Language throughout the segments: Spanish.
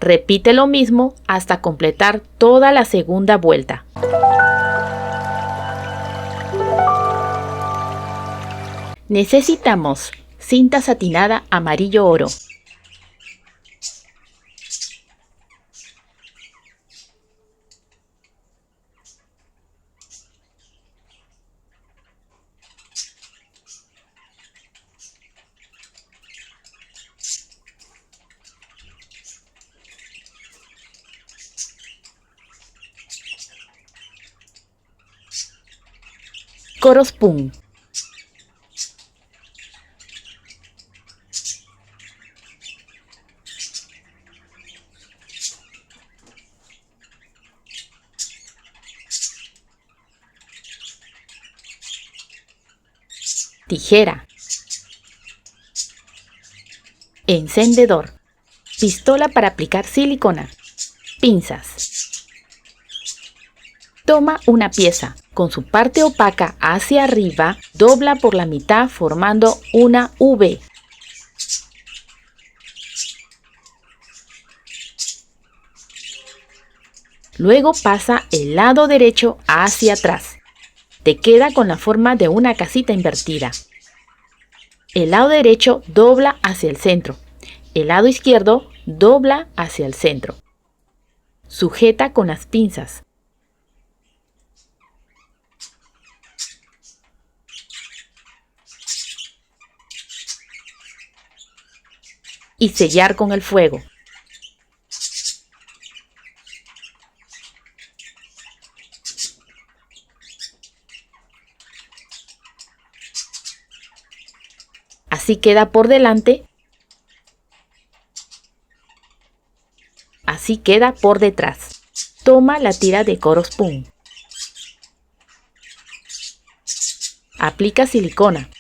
Repite lo mismo hasta completar toda la segunda vuelta. Necesitamos cinta satinada amarillo oro, coros pum, tijera, encendedor, pistola para aplicar silicona, pinzas. Toma una pieza, con su parte opaca hacia arriba, dobla por la mitad formando una V. Luego pasa el lado derecho hacia atrás. Te queda con la forma de una casita invertida. El lado derecho dobla hacia el centro. El lado izquierdo dobla hacia el centro. Sujeta con las pinzas. Y sellar con el fuego. Así queda por delante. Así queda por detrás. Toma la tira de coros pum. Aplica silicona.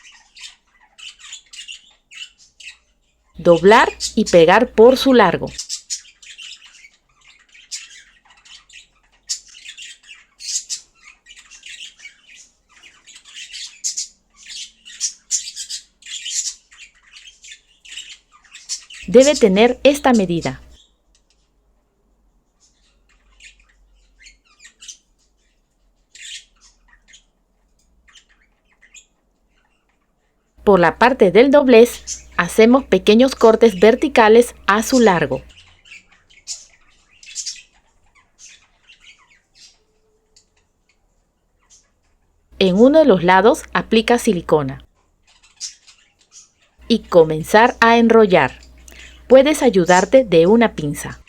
Doblar y pegar por su largo. Debe tener esta medida. Por la parte del doblez, hacemos pequeños cortes verticales a su largo. En uno de los lados aplica silicona. Y comenzar a enrollar. Puedes ayudarte de una pinza.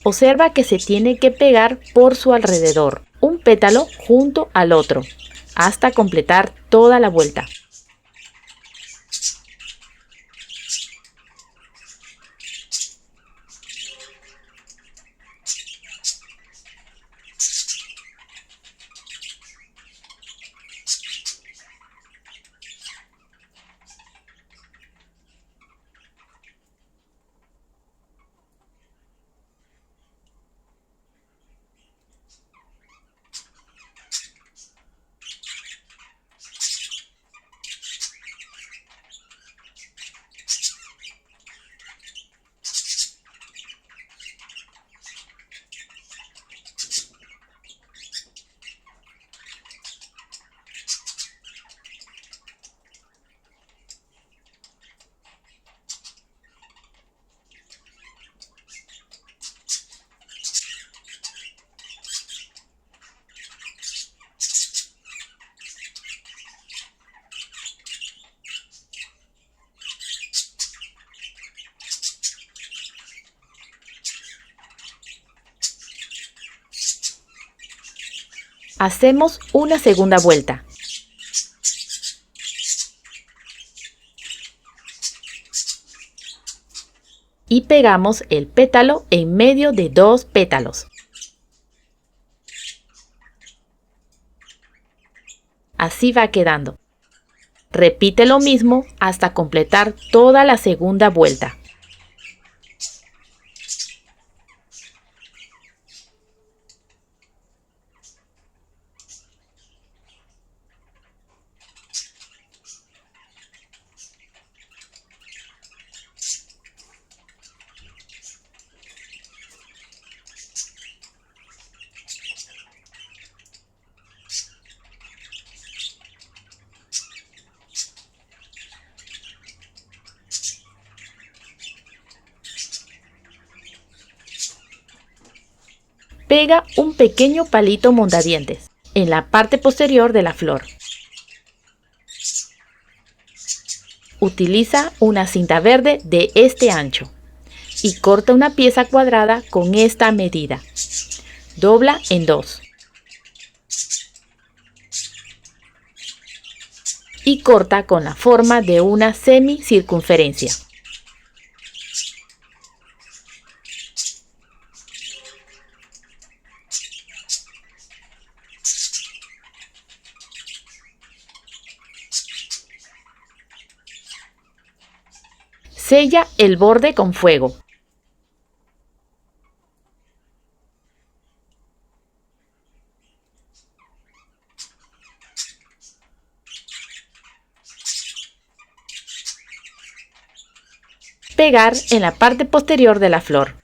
Observa que se tiene que pegar por su alrededor, un pétalo junto al otro, hasta completar toda la vuelta. Hacemos una segunda vuelta. y pegamos el pétalo en medio de 2 pétalos. Así va quedando. Repite lo mismo hasta completar toda la segunda vuelta. Pega un pequeño palito mondadientes en la parte posterior de la flor. Utiliza una cinta verde de este ancho y corta una pieza cuadrada con esta medida. Dobla en 2 y corta con la forma de una semicircunferencia. Sella el borde con fuego. Pegar en la parte posterior de la flor.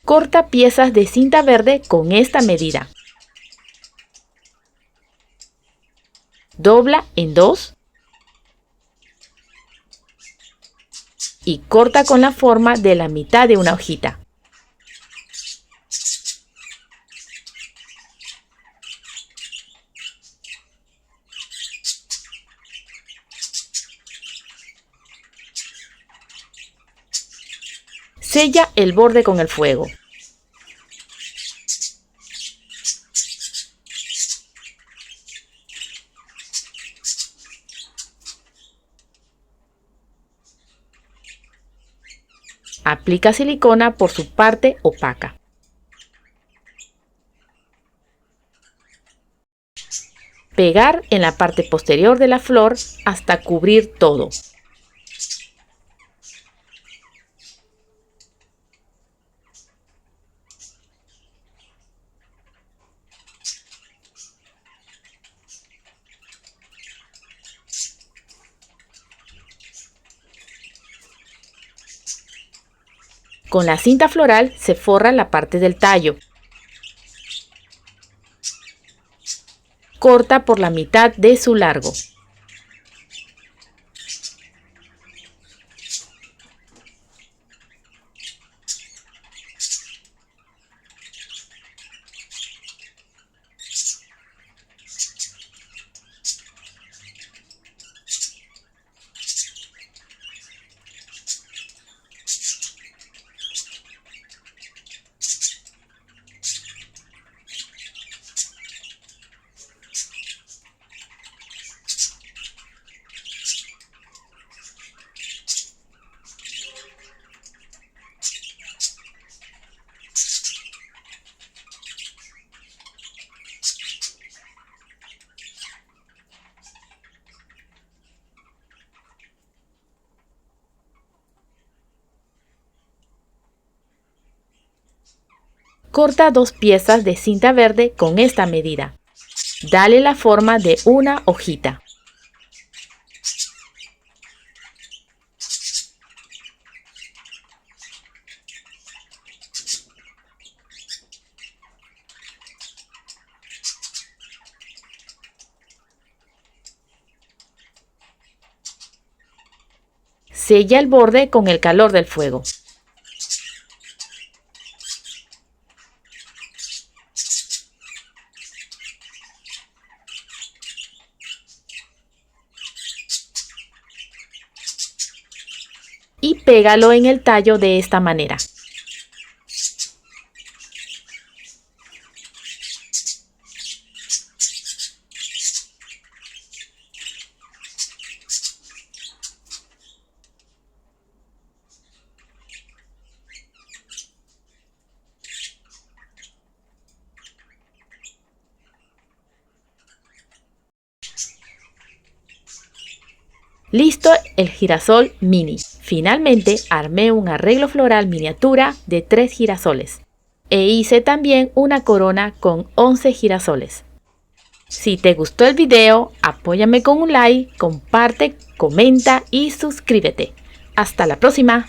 Corta piezas de cinta verde con esta medida. Dobla en 2 y corta con la forma de la mitad de una hojita. Sella el borde con el fuego. Aplica silicona por su parte opaca. Pegar en la parte posterior de la flor hasta cubrir todo. Con la cinta floral se forra la parte del tallo. Corta por la mitad de su largo. Corta 2 piezas de cinta verde con esta medida. Dale la forma de una hojita. Sella el borde con el calor del fuego. Y pégalo en el tallo de esta manera. Listo el girasol mini. Finalmente armé un arreglo floral miniatura de 3 girasoles e hice también una corona con 11 girasoles. Si te gustó el video, apóyame con un like, comparte, comenta y suscríbete. Hasta la próxima.